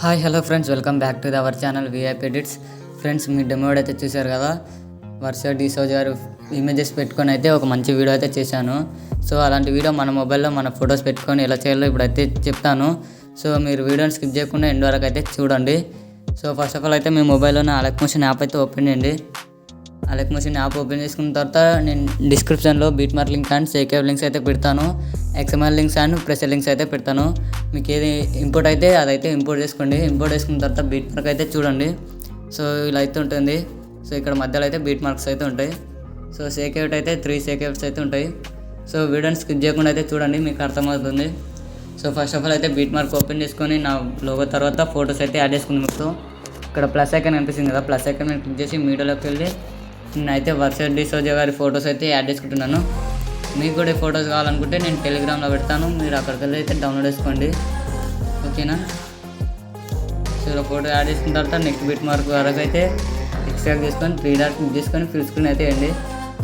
Hi hello friends, welcome back to our channel VIP edits. Friends, me demo అయితే చూశారు కదా. వర్ష డిసోజా గారు images పెట్టుకొని అయితే ఒక మంచి వీడియో అయితే చేశాను. సో అలాంటి వీడియో మన మొబైల్లో మన ఫొటోస్ పెట్టుకొని ఎలా చేయాలో ఇప్పుడైతే చెప్తాను. సో మీరు వీడియోని స్కిప్ చేయకుండా ఎండ్ వరకు అయితే చూడండి. సో ఫస్ట్ ఆఫ్ ఆల్ అయితే మీ మొబైల్లోనే అలెక్మోషన్ యాప్ అయితే ఓపెన్ చేయండి. అలెక్మోషన్ యాప్ ఓపెన్ చేసుకున్న తర్వాత నేను డిస్క్రిప్షన్లో బీట్ మార్క్ లింక్ అండ్ సేకేవ్ లింక్స్ అయితే పెడతాను. XML links and pressure links అయితే పెడతాను. మీకు ఏది ఇంపోర్ట్ అయితే అదైతే ఇంపోర్ట్ చేసుకోండి. ఇంపోర్ట్ చేసుకున్న తర్వాత బీట్ మార్క్ అయితే చూడండి. సో ఇలా అయితే ఉంటుంది. సో ఇక్కడ మధ్యలో అయితే బీట్ మార్క్స్ అయితే ఉంటాయి. సో సేకేవ్ట్ అయితే 3 సేకేవ్స్ అయితే ఉంటాయి. సో వీడియోని స్కిప్ చేయకుండా అయితే చూడండి, మీకు అర్థమవుతుంది. సో ఫస్ట్ ఆఫ్ ఆల్ అయితే బీట్ మార్క్ ఓపెన్ చేసుకొని నా లోగో తర్వాత ఫొటోస్ అయితే యాడ్ చేసుకుంది. మీకు ఇక్కడ ప్లస్ ఐకాన్ కనిపిస్తుంది కదా, ప్లస్ ఐకాన్ మీద క్లిక్ చేసి మీడియాలోకి వెళ్ళి నేనైతే వర్ష డిసోజా గారి ఫొటోస్ అయితే యాడ్ చేసుకుంటున్నాను. మీకు కూడా ఫొటోస్ కావాలనుకుంటే నేను టెలిగ్రామ్లో పెడతాను, మీరు అక్కడికి వెళ్ళి అయితే డౌన్లోడ్ చేసుకోండి. ఓకేనా. సో ఇలా ఫోటో యాడ్ చేసుకున్న తర్వాత నెక్స్ట్ బీట్ మార్క్ వరకు అయితే ఎక్స్ట్రాక్ట్ చేసుకొని 3 డాట్ క్లిక్ చేసుకొని ఫుల్ స్క్రీన్ అయితే వేయండి.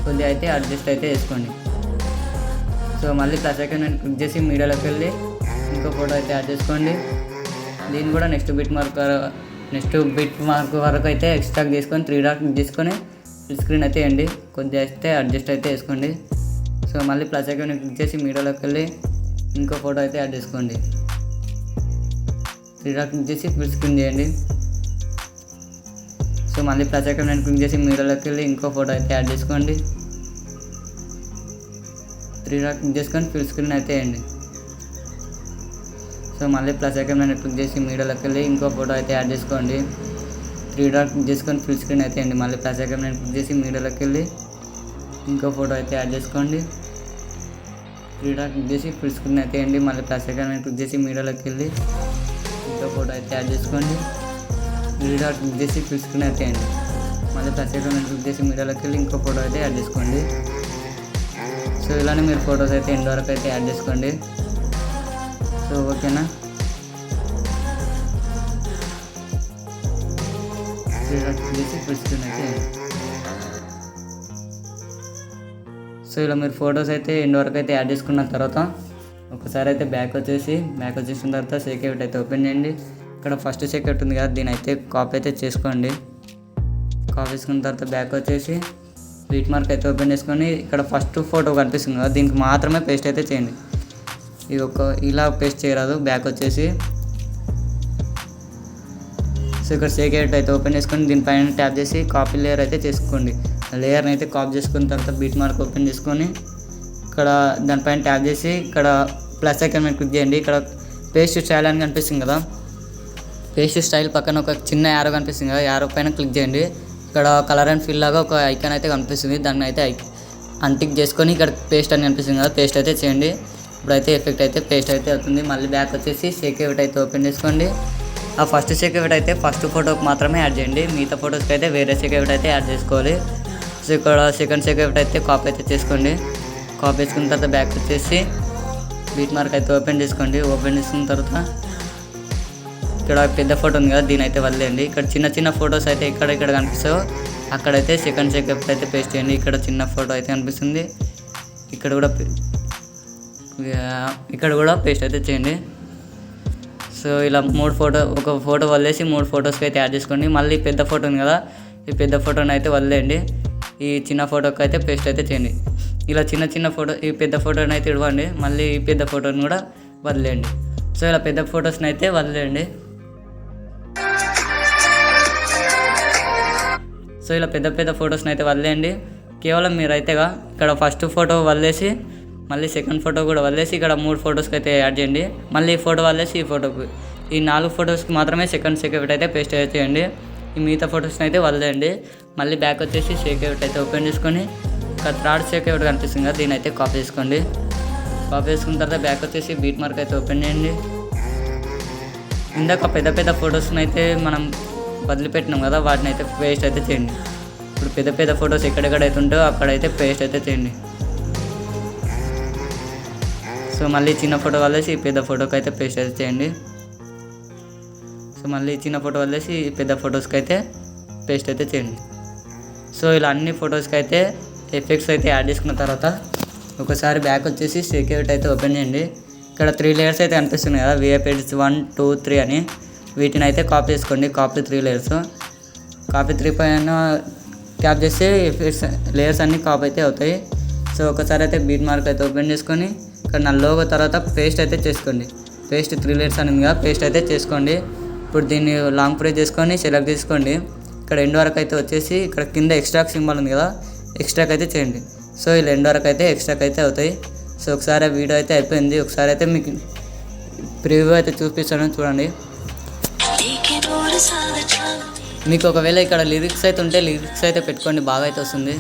కొద్దిగా అయితే అడ్జస్ట్ అయితే వేసుకోండి. సో మళ్ళీ ప్లస్ ఐకాన్ నేను క్లిక్ చేసి మీడియాలోకి వెళ్ళి ఇంకో ఫోటో అయితే యాడ్ చేసుకోండి. దీన్ని కూడా నెక్స్ట్ బీట్ మార్క్ వరకు అయితే ఎక్స్ట్రాక్ట్ చేసుకొని 3 డాట్ క్లిక్ చేసుకొని ఫుల్ స్క్రీన్ అయితే వేయండి. కొద్దిగా అయితే అడ్జస్ట్ అయితే వేసుకోండి. సో మళ్ళీ ప్లస్ ఐకాన్ క్లిక్ చేసి మీడియాలోకి వెళ్ళి ఇంకో ఫోటో అయితే యాడ్ చేసుకోండి. 3 డాట్ క్లిక్ చేసి ఫుల్ స్క్రీన్ చేయండి. సో మళ్ళీ ప్లస్ ఐకాన్ నేను క్లిక్ చేసి మీడియాలోకి వెళ్ళి ఇంకో ఫోటో అయితే యాడ్ చేసుకోండి. 3 డాట్ క్లిక్ చేసుకొని ఫుల్ స్క్రీన్ అయితే వేయండి. సో మళ్ళీ ప్లస్ ఐకాన్ నేను క్లిక్ చేసి మీడియాలోకి వెళ్ళి ఇంకో ఫోటో అయితే యాడ్ చేసుకోండి. 3 డాట్ క్లిక్ చేసుకొని ఫుల్ స్క్రీన్ అయితే వేయండి. మళ్ళీ ప్లస్ ఐకాన్ నేను క్లిక్ చేసి మీడియాలోకి వెళ్ళి ఇంకో ఫోటో అయితే యాడ్ చేసుకోండి. 3 డాట్ క్లిక్ చేసి ఫుల్ స్క్రీన్ అయితే వేయండి. మళ్ళీ ప్లస్ ఐకాన్ నేను క్లిక్ చేసి మీడియాలోకి వెళ్ళి ఇంకో ఫోటో అయితే యాడ్ చేసుకోండి. 3 డాట్ క్లిక్ చేసి ఫుల్ స్క్రీన్ అయితే వేయండి. మళ్ళీ ప్లస్ ఐకాన్ నేను క్లిక్ చేసి మీడియాలోకి వెళ్ళి ఇంకో ఫోటో అయితే యాడ్ చేసుకోండి. సో ఇలానే మీరు ఫొటోస్ అయితే ఎండ్ వరకు అయితే యాడ్ చేసుకోండి. సో ఓకేనా. 3 డాట్ క్లిక్ చేసి ఫుల్ స్క్రీన్ అయితే వేయండి. సో ఇలా మీరు ఫొటోస్ అయితే ఎండ్ వరకు అయితే యాడ్ చేసుకున్న తర్వాత ఒకసారి అయితే బ్యాక్ వచ్చేసిన తర్వాత సేకేవ్ట్ అయితే ఓపెన్ చేయండి. ఇక్కడ ఫస్ట్ సేకేవ్ట్ ఉంది కదా, దీని అయితే కాపీ అయితే చేసుకోండి. కాపీ చేసుకున్న తర్వాత బ్యాక్ వచ్చేసి బీట్ మార్క్ అయితే ఓపెన్ చేసుకొని ఇక్కడ ఫస్ట్ ఫోటో కనిపిస్తుంది కదా, దీనికి మాత్రమే పేస్ట్ అయితే చేయండి. ఇది ఇలా పేస్ట్ చేయరాదు. బ్యాక్ వచ్చేసి సో ఇక్కడ సేకేవ్ట్ అయితే ఓపెన్ చేసుకొని దీనిపైన ట్యాప్ చేసి కాపీ లేయర్ అయితే చేసుకోండి. లేయర్ని అయితే కాపీ చేసుకున్న తర్వాత బీట్ మార్క్ ఓపెన్ చేసుకొని ఇక్కడ దానిపైన ట్యాప్ చేసి ఇక్కడ ప్లస్ ఐకాన్ మీద క్లిక్ చేయండి. ఇక్కడ పేస్ట్ స్టైల్ అని కనిపిస్తుంది కదా, పేస్ట్ స్టైల్ పక్కన ఒక చిన్న యారో కనిపిస్తుంది కదా, యారో పైన క్లిక్ చేయండి. ఇక్కడ కలర్ అండ్ ఫిల్ లాగా ఒక ఐకాన్ అయితే కనిపిస్తుంది, దాన్ని అయితే అన్టిక్ చేసుకొని ఇక్కడ పేస్ట్ అని కనిపిస్తుంది కదా, పేస్ట్ అయితే చేయండి. ఇప్పుడైతే ఎఫెక్ట్ అయితే పేస్ట్ అయితే అవుతుంది. మళ్ళీ బ్యాక్ వచ్చేసి సేకేవ్ట్ అయితే ఓపెన్ చేసుకోండి. ఆ ఫస్ట్ సేకేవ్ట్ అయితే ఫస్ట్ ఫోటోకి మాత్రమే యాడ్ చేయండి, మిగతా ఫొటోస్కి అయితే వేరే సేకేవ్ట్ అయితే యాడ్ చేసుకోవాలి. సో ఇక్కడ సెకండ్ సేకేవ్ట్ అయితే కాపీ అయితే చేసుకోండి. కాపీ చేసుకున్న తర్వాత బ్యాక్ వచ్చేసి బీట్ మార్క్ అయితే ఓపెన్ చేసుకోండి. ఓపెన్ చేసుకున్న తర్వాత ఇక్కడ పెద్ద ఫోటో ఉంది కదా, దీని అయితే వదిలేయండి. ఇక్కడ చిన్న ఫొటోస్ అయితే ఇక్కడ కనిపిస్తాయో అక్కడైతే సెకండ్ సేకేవ్ట్ అయితే పేస్ట్ చేయండి. ఇక్కడ చిన్న ఫోటో అయితే కనిపిస్తుంది, ఇక్కడ కూడా పేస్ట్ అయితే చేయండి. సో ఇలా ఒక ఫోటో వదిలేసి 3 ఫొటోస్కి అయితే యాడ్ చేసుకోండి. మళ్ళీ పెద్ద ఫోటో ఉంది కదా, ఈ పెద్ద ఫోటోని అయితే వదిలేయండి. ఈ చిన్న ఫోటోకి అయితే పేస్ట్ అయితే చేయండి. ఇలా చిన్న ఫోటో, ఈ పెద్ద ఫోటోని అయితే ఇవ్వండి. మళ్ళీ ఈ పెద్ద ఫోటోని కూడా వదిలేయండి. సో ఇలా పెద్ద ఫొటోస్ని అయితే వదిలేయండి. సో ఇలా పెద్ద ఫొటోస్ని అయితే వదిలేయండి. కేవలం మీరైతేగా ఇక్కడ ఫస్ట్ ఫోటో వదిలేసి మళ్ళీ సెకండ్ ఫోటో కూడా వదిలేసి ఇక్కడ 3 ఫొటోస్కి అయితే యాడ్ చేయండి. మళ్ళీ ఈ ఫోటో వదిలేసి ఈ ఫోటోకి, ఈ 4 ఫొటోస్కి మాత్రమే సెకండ్ సేకేవ్ట్ అయితే పేస్ట్ అయితే చేయండి. ఈ మిగతా ఫొటోస్ని అయితే వదిలేయండి. మళ్ళీ బ్యాక్ వచ్చేసి సేకేవ్ట్ అయితే ఓపెన్ చేసుకొని ఇక్కడ థర్డ్ సేకేవ్ట్ కనిపిస్తుంది కదా, దీని అయితే కాపీ చేసుకోండి. కాపీ చేసుకున్న తర్వాత బ్యాక్ వచ్చేసి బీట్ మార్క్ అయితే ఓపెన్ చేయండి. ఇందాక పెద్ద ఫొటోస్ని అయితే మనం వదిలిపెట్టినాం కదా, వాటిని అయితే పేస్ట్ అయితే చేయండి. ఇప్పుడు పెద్ద ఫొటోస్ ఎక్కడెక్కడైతే ఉంటాయో అక్కడైతే పేస్ట్ అయితే చేయండి. సో మళ్ళీ చిన్న ఫోటో వదిలేసి పెద్ద ఫోటోకి అయితే పేస్ట్ అయితే చేయండి. సో మళ్ళీ చిన్న ఫోటో వదిలేసి పెద్ద ఫొటోస్కి అయితే పేస్ట్ అయితే చేయండి. సో ఇలా అన్ని ఫొటోస్కి అయితే ఎఫెక్ట్స్ అయితే యాడ్ చేసుకున్న తర్వాత ఒకసారి బ్యాక్ వచ్చేసి సేకేవ్ట్ అయితే ఓపెన్ చేయండి. ఇక్కడ 3 లేయర్స్ అయితే కనిపిస్తున్నాయి కదా, విఐపి ఎడిట్స్ 1, 2, 3 అని. వీటిని అయితే కాపీ చేసుకోండి. Copy 3 layers. కాపీ 3 పైన ట్యాప్ చేస్తే లేయర్స్ అన్నీ కాపీ అయితే అవుతాయి. సో ఒకసారి అయితే బీట్ మార్క్ అయితే ఓపెన్ చేసుకొని ఇక్కడ నా లోగో తర్వాత పేస్ట్ అయితే చేసుకోండి. పేస్ట్ 3 లేయర్స్ అని కదా, పేస్ట్ అయితే చేసుకోండి. ఇప్పుడు దీన్ని లాంగ్ ప్రెస్ చేసుకొని సెలెక్ట్ చేసుకోండి. ఇక్కడ ఎండ్ వరకు అయితే వచ్చేసి ఇక్కడ కింద ఎక్స్ట్రాక్ సింబల్ ఉంది కదా, ఎక్స్ట్రాక్ అయితే చేయండి. సో ఇలా ఎండ్ వరకు అయితే ఎక్స్ట్రాక్ అయితే అవుతాయి. సో ఒకసారి వీడియో అయితే అయిపోయింది. ఒకసారి అయితే మీకు ప్రివ్యూ అయితే చూపిస్తాను, చూడండి. మీకు ఒకవేళ ఇక్కడ లిరిక్స్ అయితే ఉంటే లిరిక్స్ అయితే పెట్టుకోండి, బాగా అయితే వస్తుంది.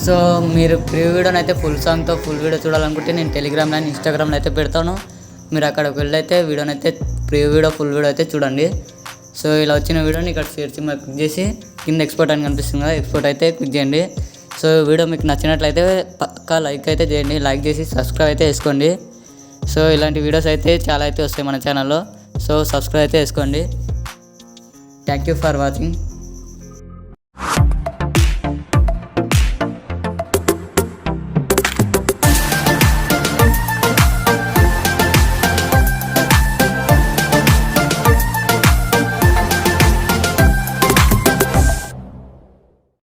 సో మీరు ప్రీ వీడియోని అయితే ఫుల్ సాంగ్తో ఫుల్ వీడియో చూడాలనుకుంటే నేను టెలిగ్రామ్లో అండ్ ఇన్స్టాగ్రామ్లో అయితే పెడతాను. మీరు అక్కడికి వెళ్ళి అయితే వీడియోని అయితే ప్రీ వీడియో ఫుల్ వీడియో అయితే చూడండి. సో ఇలా వచ్చిన వీడియోని ఇక్కడ షేర్ సింబల్ క్లిక్ చేసి కింద ఎక్స్పోర్ట్ అని కనిపిస్తుంది కదా, ఎక్స్పోర్ట్ అయితే క్లిక్ చేయండి. సో వీడియో మీకు నచ్చినట్లయితే పక్కా లైక్ అయితే చేయండి, లైక్ చేసి సబ్స్క్రైబ్ అయితే చేసుకోండి. సో ఇలాంటి వీడియోస్ అయితే చాలా అయితే వస్తాయి మన ఛానల్లో. సో సబ్స్క్రైబ్ అయితే చేసుకోండి. Thank you for watching.